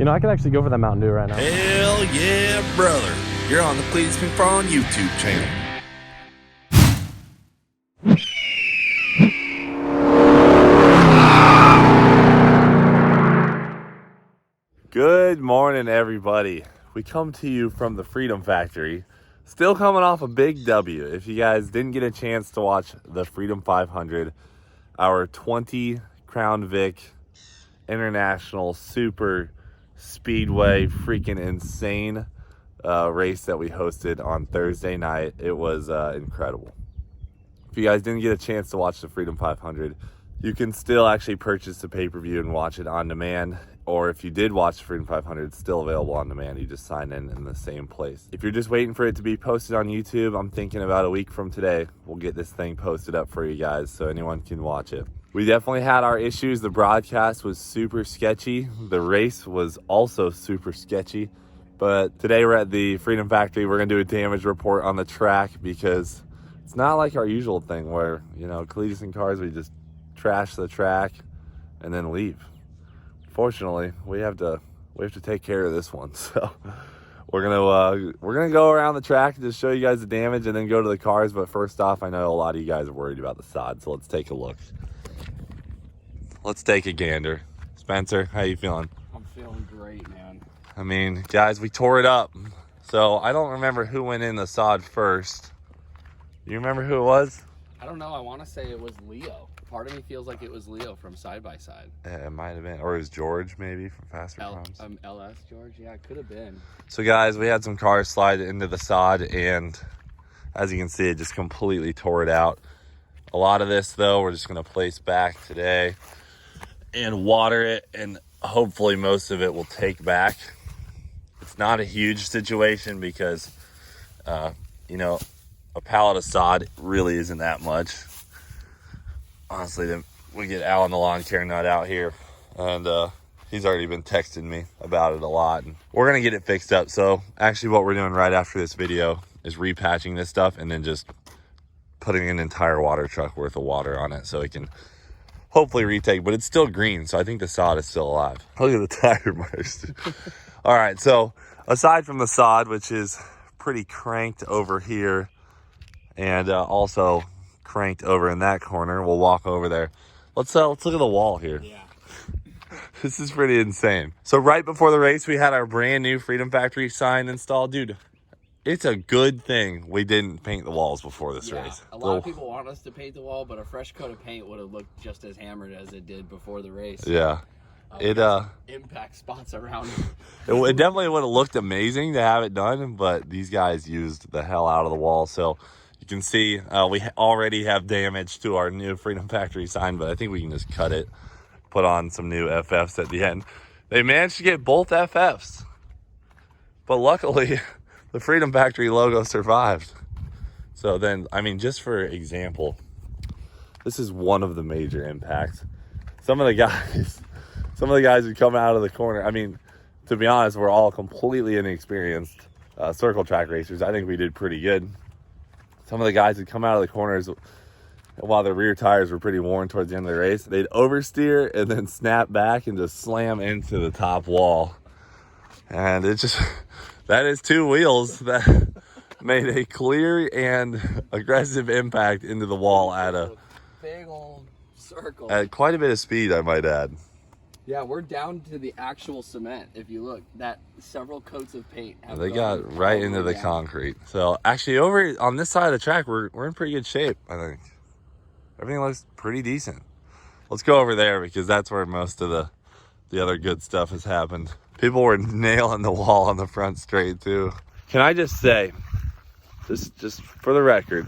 You know, I could actually go for that Mountain Dew right now. Hell yeah, brother. You're on the Cleetus McFarland YouTube channel. Good morning, everybody. We come to you from the Freedom Factory. Still coming off a big W. If you guys didn't get a chance to watch the Freedom 500, our 20 Crown Vic International Super Speedway freaking insane race that we hosted on Thursday night. It was incredible. If you guys didn't get a chance to watch the Freedom 500, you can still actually purchase the pay-per-view and watch it on demand. Or if you did watch the Freedom 500, it's still available on demand. You just sign in the same place. If you're just waiting for it to be posted on YouTube, I'm thinking about a week from today, we'll get this thing posted up for you guys so anyone can watch it. We definitely had our issues. The broadcast was super sketchy. The race was also super sketchy. But today we're at the Freedom Factory. We're gonna do a damage report on the track because it's not like our usual thing where, you know, Cleetus and cars, we just trash the track and then leave. Fortunately, we have to take care of this one. So we're gonna go around the track and just show you guys the damage and then go to the cars. But first off, I know a lot of you guys are worried about the sod, so let's take a look. Let's take a gander. Spencer, how you feeling? I'm feeling great, man. I mean, guys, we tore it up. So I don't remember who went in the sod first. You remember who it was? I don't know. I want to say it was Leo. Part of me feels like it was Leo from Side by Side. It might have been. Or it was George, maybe, from Faster Times. LS George? Yeah, it could have been. So, guys, we had some cars slide into the sod, and as you can see, it just completely tore it out. A lot of this, though, we're just going to place back today and water it, and hopefully most of it will take back. It's not a huge situation because, you know, a pallet of sod really isn't that much. Honestly, then we get Alan the lawn care nut out here, and he's already been texting me about it a lot, and we're gonna get it fixed up. So actually what we're doing right after this video is repatching this stuff and then just putting an entire water truck worth of water on it so it can hopefully retake. But it's still green, so I think the sod is still alive. Look at the tire marks. All right, so aside from the sod, which is pretty cranked over here and also cranked over in that corner, we'll walk over there. Let's look at the wall here. Yeah. This is pretty insane. So right before the race, we had our brand new Freedom Factory sign installed. Dude, it's a good thing we didn't paint the walls before this race. A lot of people want us to paint the wall, but a fresh coat of paint would have looked just as hammered as it did before the race. Yeah. Impact spots around. It definitely would have looked amazing to have it done, but these guys used the hell out of the wall. So you can see we already have damage to our new Freedom Factory sign, but I think we can just cut it, put on some new FFs at the end. They managed to get both FFs, but luckily the Freedom Factory logo survived. So then, I mean, just for example, this is one of the major impacts. Some of the guys who come out of the corner, I mean, to be honest, we're all completely inexperienced circle track racers. I think we did pretty good. Some of the guys who come out of the corners while their rear tires were pretty worn towards the end of the race, they'd oversteer and then snap back and just slam into the top wall. And it just, that is two wheels that made a clear and aggressive impact into the wall at a big old circle. At quite a bit of speed, I might add. Yeah, we're down to the actual cement. If you look, that several coats of paint have they got right into the concrete. So actually over on this side of the track, we're in pretty good shape, I think. Everything looks pretty decent. Let's go over there because that's where most of the other good stuff has happened. People were nailing the wall on the front straight too. Can I just say, just for the record,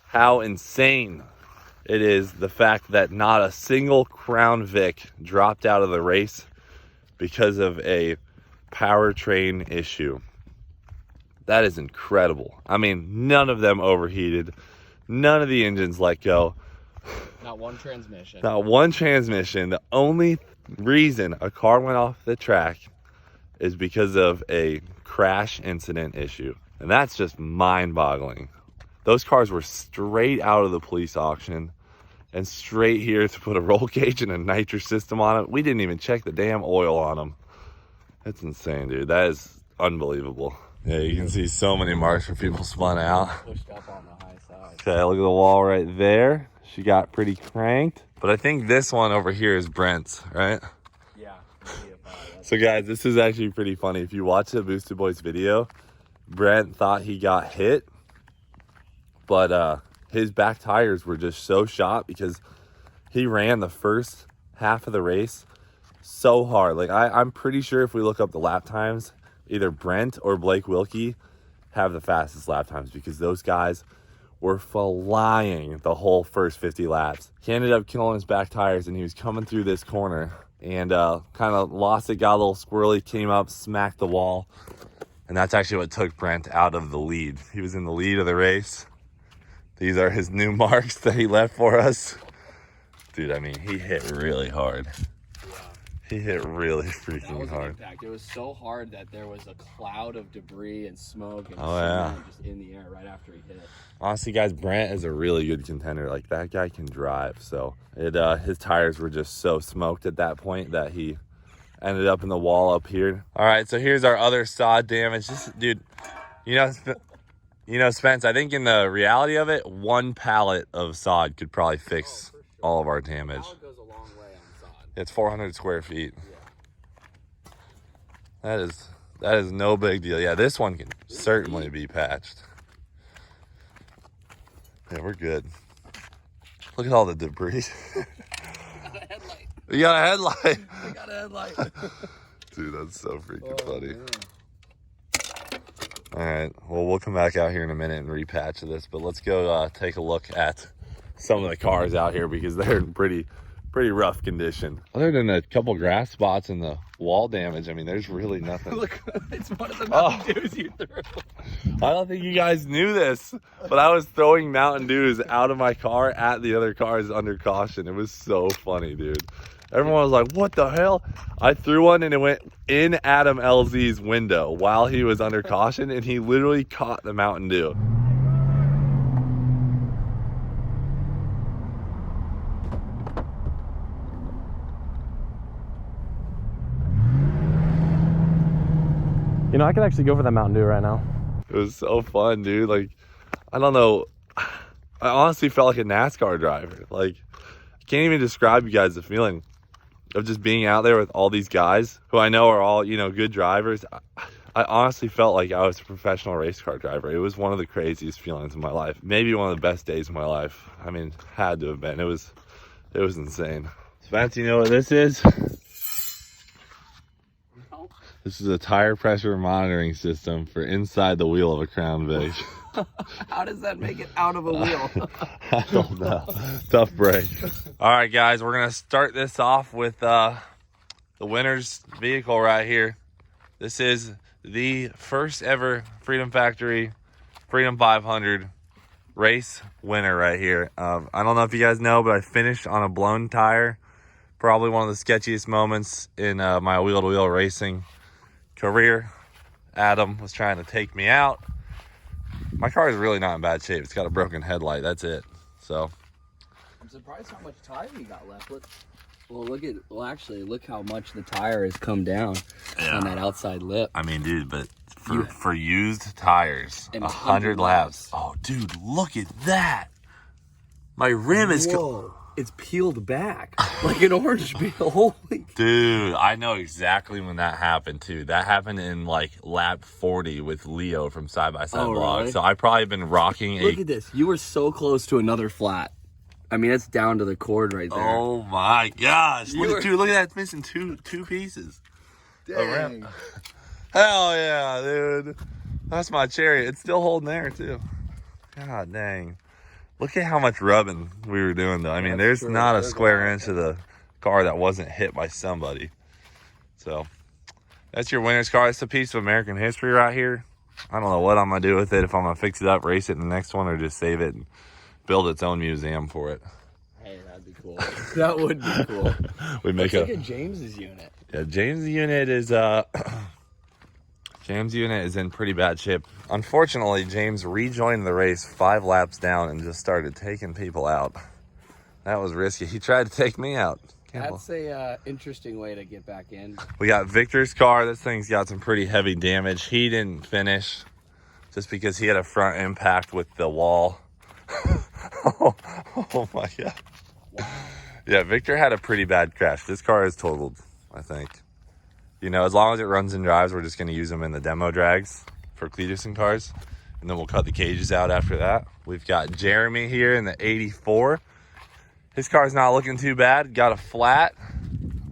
how insane it is the fact that not a single Crown Vic dropped out of the race because of a powertrain issue. That is incredible. I mean, none of them overheated. None of the engines let go. Not one transmission. Not one transmission. The only reason a car went off the track is because of a crash incident issue. And that's just mind-boggling. Those cars were straight out of the police auction and straight here to put a roll cage and a nitrous system on it. We didn't even check the damn oil on them. It's insane, dude. That is unbelievable. Yeah, you can see so many marks where people spun out. Pushed up on the high side. Okay, look at the wall right there. She got pretty cranked. But I think this one over here is Brent's, right? Yeah. So guys, this is actually pretty funny. If you watch the Boosted Boys video, Brent thought he got hit, but his back tires were just so shot because he ran the first half of the race so hard. Like I'm pretty sure if we look up the lap times, either Brent or Blake Wilkie have the fastest lap times because those guys were flying the whole first 50 laps. He ended up killing his back tires and he was coming through this corner and kind of lost it, got a little squirrely, came up, smacked the wall. And that's actually what took Brent out of the lead. He was in the lead of the race. These are his new marks that he left for us. Dude, I mean, he hit really hard. He hit really freaking hard. Impact. It was so hard that there was a cloud of debris and smoke and just in the air right after he hit. Honestly, guys, Brent is a really good contender. Like, that guy can drive. So his tires were just so smoked at that point that he ended up in the wall up here. All right, so here's our other sod damage. This, dude, you know, Spence, I think in the reality of it, one pallet of sod could probably fix all of our damage. Pallet goes a long way on sod. It's 400 square feet. Yeah. That is no big deal. Yeah, this one can certainly be patched. Yeah, we're good. Look at all the debris. We got a headlight. We got a headlight. We got a headlight. Dude, that's so freaking funny. All right, well, we'll come back out here in a minute and repatch this, but let's go take a look at some of the cars out here because they're in pretty rough condition. Other than a couple grass spots and the wall damage, I mean, there's really nothing. Look, it's one of the Mountain Dews you threw. I don't think you guys knew this, but I was throwing Mountain Dews out of my car at the other cars under caution. It was so funny, dude. Everyone was like, what the hell? I threw one and it went in Adam LZ's window while he was under caution, and he literally caught the Mountain Dew. You know, I could actually go for that Mountain Dew right now. It was so fun, dude. Like, I don't know. I honestly felt like a NASCAR driver. Like, I can't even describe you guys the feeling of just being out there with all these guys who I know are all, you know, good drivers. I honestly felt like I was a professional race car driver. It was one of the craziest feelings in my life. Maybe one of the best days of my life. I mean, had to have been. It was insane. Spence, you know what this is? No. This is a tire pressure monitoring system for inside the wheel of a Crown Vic. How does that make it out of a wheel? I don't know. Tough break. All right, guys, we're going to start this off with the winner's vehicle right here. This is the first ever Freedom Factory Freedom 500 race winner right here. I don't know if you guys know, but I finished on a blown tire. Probably one of the sketchiest moments in my wheel-to-wheel racing career. Adam was trying to take me out. My car is really not in bad shape. It's got a broken headlight. That's it. So I'm surprised how much tire you got left. Actually, look how much the tire has come down on that outside lip. I mean, dude, but for used tires, And 100 laps. Oh, dude, look at that. My rim is... Whoa, it's peeled back like an orange peel. Holy. Dude, I know exactly when that happened, too. That happened in, like, lap 40 with Leo from Side by Side Vlog. Really? So I probably been rocking Look at this. You were so close to another flat. I mean, it's down to the cord right there. Oh, my gosh. Look at that. It's missing two pieces. Dang. Hell yeah, dude. That's my Chariot. It's still holding there, too. God dang. Look at how much rubbing we were doing, though. I mean, there's not a square inch of the car that wasn't hit by somebody. So, that's your winner's car. It's a piece of American history right here. I don't know what I'm going to do with it, if I'm going to fix it up, race it in the next one, or just save it and build its own museum for it. Hey, that'd be cool. That would be cool. We make Look at James's unit. Yeah, James' unit is James' unit is in pretty bad shape. Unfortunately, James rejoined the race 5 laps down and just started taking people out. That was risky. He tried to take me out. That's a interesting way to get back in. We got Victor's car. This thing's got some pretty heavy damage. He didn't finish just because he had a front impact with the wall. Oh my God. Wow. Yeah, Victor had a pretty bad crash. This car is totaled, I think. You know, as long as it runs and drives, we're just going to use them in the demo drags for Cleetus and cars. And then we'll cut the cages out after that. We've got Jeremy here in the 84. His car's not looking too bad. Got a flat.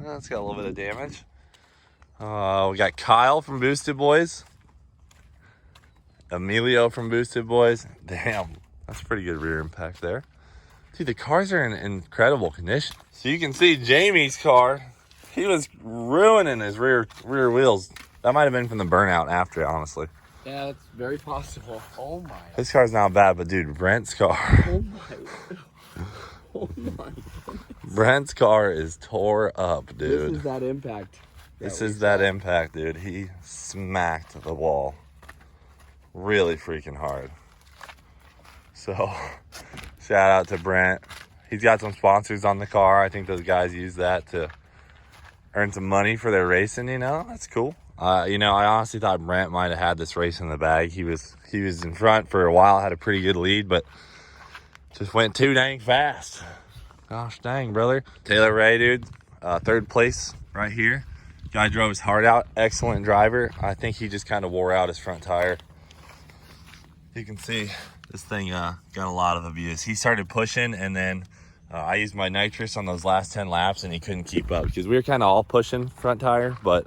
It's got a little bit of damage. We got Kyle from Boosted Boys. Emilio from Boosted Boys. Damn, that's a pretty good rear impact there. Dude, the cars are in incredible condition. So you can see Jamie's car. He was ruining his rear wheels. That might have been from the burnout after, honestly. Yeah, that's very possible. Oh my. His car's not bad, but dude, Brent's car. Oh my. Oh my. Brent's car is tore up, dude. This is that impact. This is that impact, dude. He smacked the wall really freaking hard. So, shout out to Brent. He's got some sponsors on the car. I think those guys use that to earn some money for their racing, you know? That's cool. You know, I honestly thought Brent might have had this race in the bag. He was in front for a while, had a pretty good lead, but just went too dang fast. Gosh dang, brother. Taylor Ray, dude, third place right here. Guy drove his heart out. Excellent driver. I think he just kind of wore out his front tire. You can see this thing got a lot of abuse. He started pushing, and then I used my nitrous on those last 10 laps, and he couldn't keep up because we were kind of all pushing front tire, but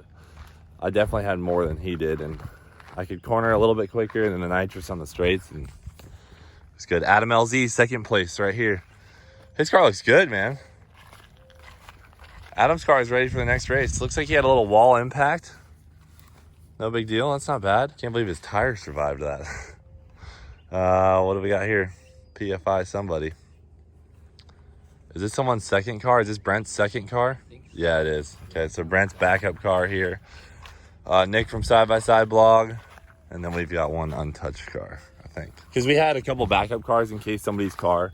I definitely had more than he did, and I could corner a little bit quicker than the nitrous on the straights, and it's good. Adam LZ, second place right here. His car looks good, man. Adam's car is ready for the next race. Looks like he had a little wall impact. No big deal. That's not bad. Can't believe his tire survived that. What do we got here? PFI somebody. Is this someone's second car? Is this Brent's second car? Yeah, it is. Okay, so Brent's backup car here. Nick from Side by Side blog. And then we've got one untouched car, I think. Because we had a couple backup cars in case somebody's car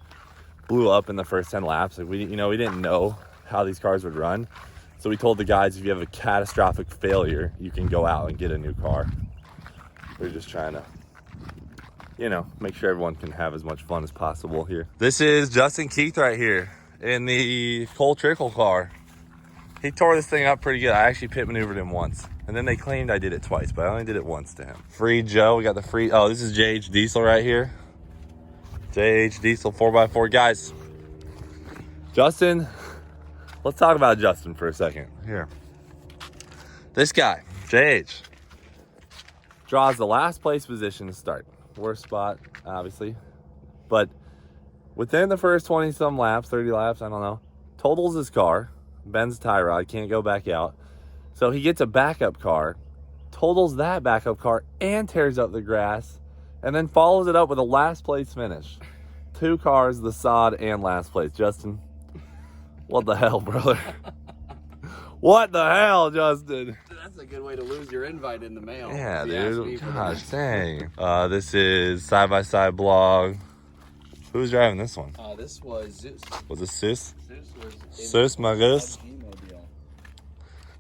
blew up in the first 10 laps. Like we didn't know how these cars would run. So we told the guys, if you have a catastrophic failure, you can go out and get a new car. We're just trying to, you know, make sure everyone can have as much fun as possible here. This is Justin Keith right here in the Cole Trickle car. He tore this thing up pretty good. I actually pit maneuvered him once. And then they claimed I did it twice, but I only did it once to him. Free Joe, we got the free, oh, this is JH Diesel right here. JH Diesel 4x4. Guys, Justin, let's talk about Justin for a second. Here. This guy, JH, draws the last place position to start. Worst spot, obviously. But within the first 20-some laps, 30 laps, I don't know, totals his car, bends the tie rod, can't go back out. So he gets a backup car, totals that backup car, and tears up the grass, and then follows it up with a last place finish. 2 cars, the sod, and last place. Justin, what the hell, brother? What the hell, Justin? That's a good way to lose your invite in the mail. Yeah, dude. Gosh, dang. This is Side by Side blog. Who's driving this one? This was Zeus. Was it Zeus? Zeus was Zeus, my goose. G-mobile.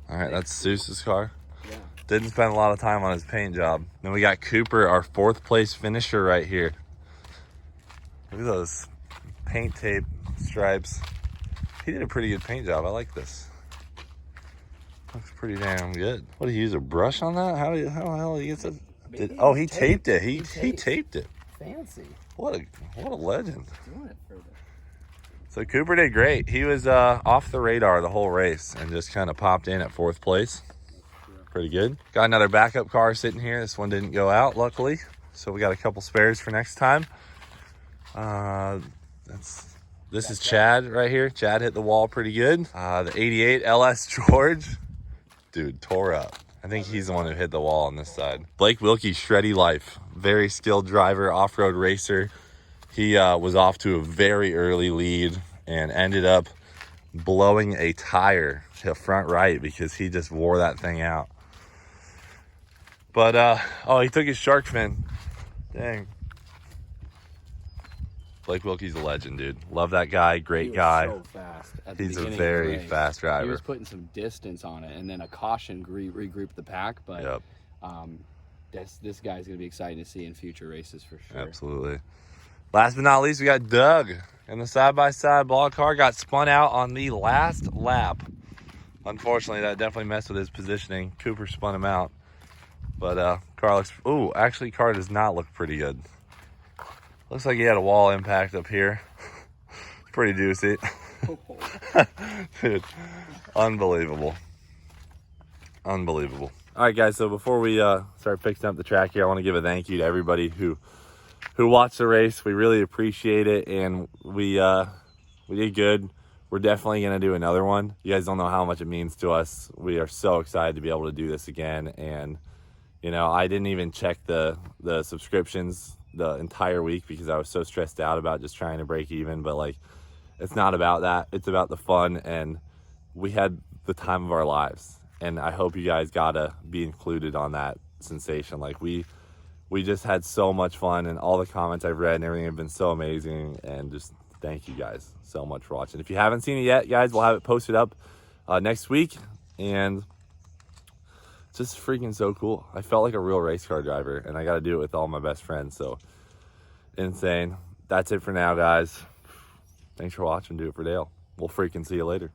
All right, that's Zeus's car. Yeah. Didn't spend a lot of time on his paint job. Then we got Cooper, our 4th place finisher right here. Look at those paint tape stripes. He did a pretty good paint job. I like this. Looks pretty damn good. What, did he use a brush on that? How the hell did he get that? Oh, he taped it. He taped it. Fancy. What a legend. Doing it further. So Cooper did great. He was off the radar the whole race and just kind of popped in at 4th place. Pretty good. Got another backup car sitting here. This one didn't go out, luckily. So we got a couple spares for next time. This is Chad right here. Chad hit the wall pretty good. The 88 LS George. Dude, tore up. I think he's the one who hit the wall on this side. Blake Wilkie, Shreddy Life. Very skilled driver, off-road racer. He was off to a very early lead and ended up blowing a tire to front right because he just wore that thing out. But, oh, he took his shark fin. Dang. Blake Wilkie's a legend, dude. Love that guy. Great He was guy. so fast at the He's a beginning of the very race. fast driver. He was putting some distance on it, and then a caution regrouped the pack. But Yep. this guy's gonna be exciting to see in future races for sure. Absolutely. Last but not least, we got Doug in the side-by-side block car. Got spun out on the last lap. Unfortunately, that definitely messed with his positioning. Cooper spun him out. But car looks... Ooh, actually, car does not look pretty good. Looks like he had a wall impact up here. It's pretty juicy. Dude, unbelievable. Unbelievable. All right, guys, so before we start fixing up the track here, I want to give a thank you to everybody who watched the race. We really appreciate it, and we did good. We're definitely going to do another one. You guys don't know how much it means to us. We are so excited to be able to do this again. And, you know, I didn't even check the subscriptions the entire week because I was so stressed out about just trying to break even. But, like, it's not about that. It's about the fun, and we had the time of our lives. And I hope you guys got to be included on that sensation. Like, we just had so much fun, and all the comments I've read and everything have been so amazing. And just thank you guys so much for watching. If you haven't seen it yet, guys, we'll have it posted up next week. And it's just freaking so cool. I felt like a real race car driver, and I got to do it with all my best friends. So insane. That's it for now, guys. Thanks for watching. Do it for Dale. We'll freaking see you later.